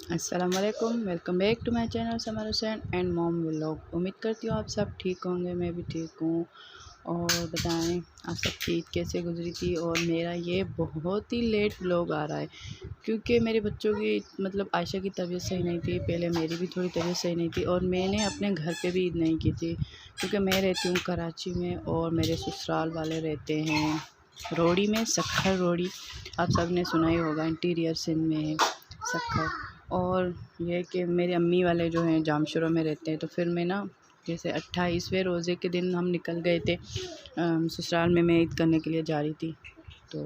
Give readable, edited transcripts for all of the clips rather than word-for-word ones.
अस्सलाम वालेकुम, welcome back to my channel Samar Hussain and mom vlog. उम्मीद करती हूँ आप सब ठीक होंगे, मैं भी ठीक हूँ। और बताएं आप सबकी ईद कैसे गुजरी थी। और मेरा ये बहुत ही लेट व्लॉग आ रहा है क्योंकि मेरे बच्चों की मतलब आयशा की तबीयत सही नहीं थी, पहले मेरी भी थोड़ी तबीयत सही नहीं थी और मैंने अपने घर पे भी ईद नहीं की थी क्योंकि मैं रहती हूँ कराची में और मेरे ससुराल वाले रहते हैं रोड़ी में, सखर रोड़ी। आप सब ने सुना ही होगा, इंटीरियर सिंध में है सखर। और ये कि मेरे अम्मी वाले जो हैं जामशुरा में रहते हैं। तो फिर मैं ना जैसे 28वें रोज़े के दिन हम निकल गए थे ससुराल में, मैं ईद करने के लिए जा रही थी। तो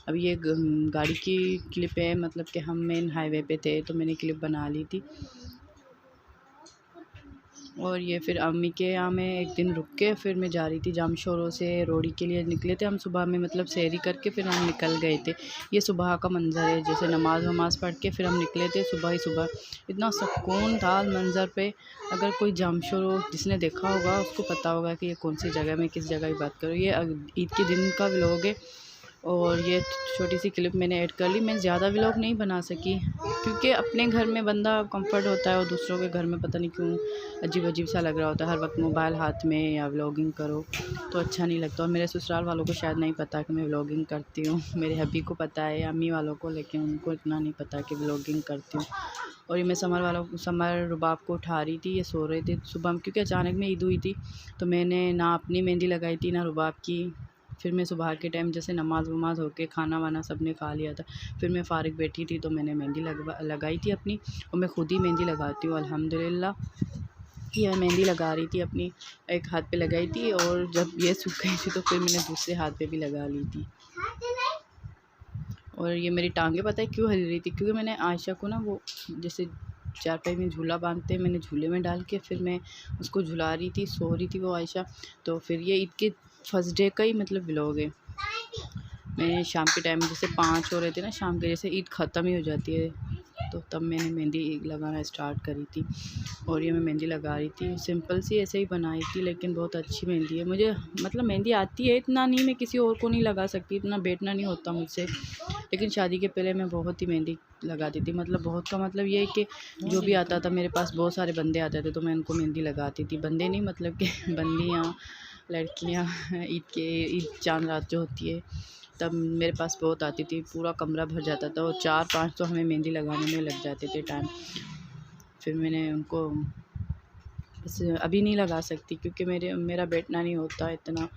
अब ये गाड़ी की क्लिप है, मतलब कि हम मेन हाईवे पे थे तो मैंने क्लिप बना ली थी। और ये फिर अम्मी के यहाँ में एक दिन रुक के फिर मैं जा रही थी जामशोरों से रोड़ी के लिए निकले थे हम सुबह में, मतलब सहरी करके फिर हम निकल गए थे। ये सुबह का मंज़र है, जैसे नमाज वमाज़ पढ़ के फिर हम निकले थे सुबह ही सुबह। इतना सुकून था मंज़र पे। अगर कोई जामशोरो जिसने देखा होगा उसको पता होगा कि ये कौन सी जगह, मैं किस जगह की बात करूँ। ये ईद के दिन का व्लॉग है और ये छोटी सी क्लिप मैंने ऐड कर ली। मैं ज़्यादा व्लॉग नहीं बना सकी क्योंकि अपने घर में बंदा कंफर्ट होता है और दूसरों के घर में पता नहीं क्यों अजीब अजीब सा लग रहा होता है, हर वक्त मोबाइल हाथ में या व्लॉगिंग करो तो अच्छा नहीं लगता। और मेरे ससुराल वालों को शायद नहीं पता कि मैं व्लॉगिंग करती हूँ, मेरे हबी को पता है, अम्मी वालों को, लेकिन उनको इतना नहीं पता कि व्लॉगिंग करती हूँ। और ये मैं समर रुबाब को उठा रही थी, ये सो रहे थे सुबह में क्योंकि अचानक में ईद हुई थी। तो मैंने ना अपनी मेहंदी लगाई थी ना रुबाब की। फिर मैं सुबह के टाइम जैसे नमाज़ वमाज़ होके खाना वाना सब ने खा लिया था, फिर मैं फ़ारिग बैठी थी तो मैंने मेहंदी लगाई थी अपनी। और मैं खुद ही मेहंदी लगाती हूँ अल्हम्दुलिल्लाह। ये मैं मेहंदी लगा रही थी अपनी, एक हाथ पे लगाई थी और जब ये सूख गई थी तो फिर मैंने दूसरे हाथ पे भी लगा ली थी। और ये मेरी टांगें पता है क्यों हिल रही थी, क्योंकि मैंने आयशा को ना वो जैसे चारपाई में झूला बांधते हैं, मैंने झूले में डाल के फिर मैं उसको झुला रही थी, सो रही थी वो आयशा। तो फिर ये ईद के फर्स्ट डे का ही मतलब व्लॉग है। मैं शाम के टाइम जैसे 5 हो रहे थे ना शाम के, जैसे ईद ख़त्म ही हो जाती है तो तब मैंने मेहंदी लगाना स्टार्ट करी थी। और ये मैं मेहंदी लगा रही थी, सिंपल सी ऐसे ही बनाई थी लेकिन बहुत अच्छी मेहंदी है। मुझे मतलब मेहंदी आती है, इतना नहीं, मैं किसी और को नहीं लगा सकती, इतना बैठना नहीं होता मुझसे। लेकिन शादी के पहले मैं बहुत ही मेहंदी लगाती थी, मतलब बहुत का मतलब ये है कि जो भी आता था मेरे पास, बहुत सारे बंदे आते थे तो मैं उनको मेहंदी लगाती थी। बंदे नहीं मतलब कि बंदियाँ, लड़कियाँ। ईद चांद रात जो होती है तब मेरे पास बहुत आती थी, पूरा कमरा भर जाता था और 4-5 तो हमें मेहंदी लगाने में लग जाते थे टाइम। फिर मैंने उनको बस अभी नहीं लगा सकती क्योंकि मेरा बैठना नहीं होता इतना।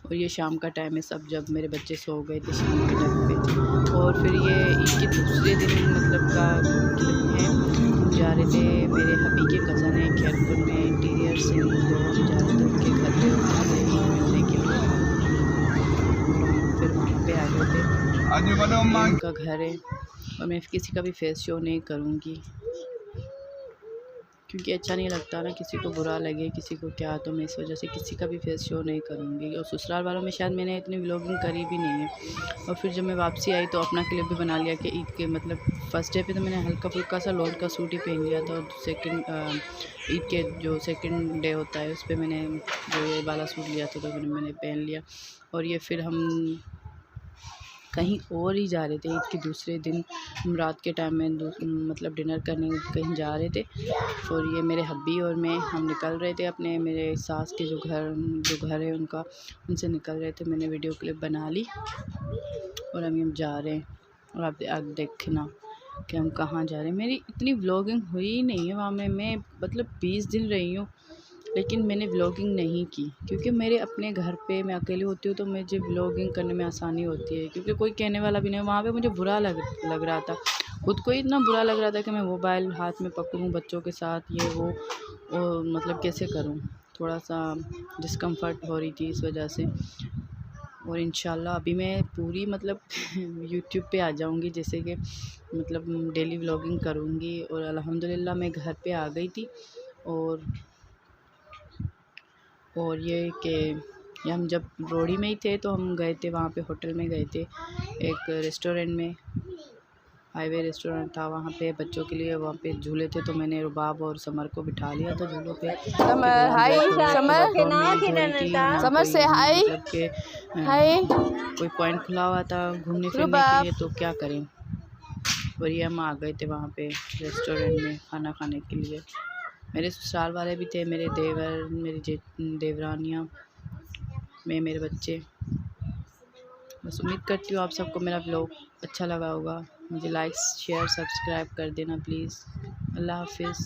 और ये शाम का टाइम है, सब जब मेरे बच्चे सो गए थे शाम के टाइम पे। और फिर ये ईद के दूसरे दिन मतलब का क्लिप है, हम जा रहे थे मेरे हबी के कज़न है खैरपुर में इंटीरियर से, तो हम जा रहे थे उनके घर पे उनसे ईद मिलने के लिए। और हम फिर वहाँ पे आ गए थे, ये उनका घर है। और मैं किसी का भी फेस शो नहीं करूँगी क्योंकि अच्छा नहीं लगता ना, किसी को बुरा लगे किसी को क्या, तो मैं इस वजह से किसी का भी फेस शो नहीं करूँगी। और ससुराल वालों में शायद मैंने इतनी व्लॉगिंग करी भी नहीं है। और फिर जब मैं वापसी आई तो अपना क्लिप भी बना लिया कि ईद के मतलब फ़र्स्ट डे पे तो मैंने हल्का फुल्का सा लॉन का सूट ही पहन लिया था और सेकंड ईद के जो सेकंड डे होता है उस पर मैंने जो ये वाला सूट लिया था तो मैंने पहन लिया। और ये फिर हम कहीं और ही जा रहे थे ईद के दूसरे दिन, हम रात के टाइम में मतलब डिनर करने कहीं जा रहे थे। और ये मेरे हब्बी और मैं, हम निकल रहे थे अपने मेरे सास के जो घर है उनका, उनसे निकल रहे थे। मैंने वीडियो क्लिप बना ली और हम जा रहे हैं। और आप देखना कि हम कहाँ जा रहे हैं। मेरी इतनी व्लॉगिंग हुई ही नहीं है वहाँ में, मैं मतलब 20 दिन रही हूँ लेकिन मैंने व्लॉगिंग नहीं की क्योंकि मेरे अपने घर पे मैं अकेली होती हूँ तो मुझे व्लॉगिंग करने में आसानी होती है क्योंकि कोई कहने वाला भी नहीं। वहाँ पे मुझे बुरा लग रहा था, खुद को ही इतना बुरा लग रहा था कि मैं मोबाइल हाथ में पकड़ूँ बच्चों के साथ ये वो, और मतलब कैसे करूँ, थोड़ा सा डिस्कम्फर्ट हो रही थी इस वजह से। और इंशाल्लाह अभी मैं पूरी मतलब यूट्यूब पे आ जाऊँगी, जैसे कि मतलब डेली व्लॉगिंग करूँगी। और अल्हम्दुलिल्लाह मैं घर पे आ गई थी। और ये कि ये हम जब रोड़ी में ही थे तो हम गए थे वहाँ पे, होटल में गए थे एक रेस्टोरेंट में। हाईवे रेस्टोरेंट था, वहाँ पे बच्चों के लिए वहाँ पे झूले थे, तो मैंने रुबाब और समर को बिठा लिया था झूलों पे। समर हाय, समर से हाय मतलब के हाय कोई पॉइंट खुला हुआ था घूमने फिरने के लिए, तो क्या करें, वही हम आ गए थे वहाँ पे रेस्टोरेंट में खाना खाने के लिए। मेरे ससुराल वाले भी थे, मेरे देवर, मेरी देवरानियाँ, मेरे बच्चे। बस उम्मीद करती हूँ आप सबको मेरा ब्लॉग अच्छा लगा होगा। मुझे लाइक शेयर सब्सक्राइब कर देना प्लीज़। अल्लाह हाफिज़।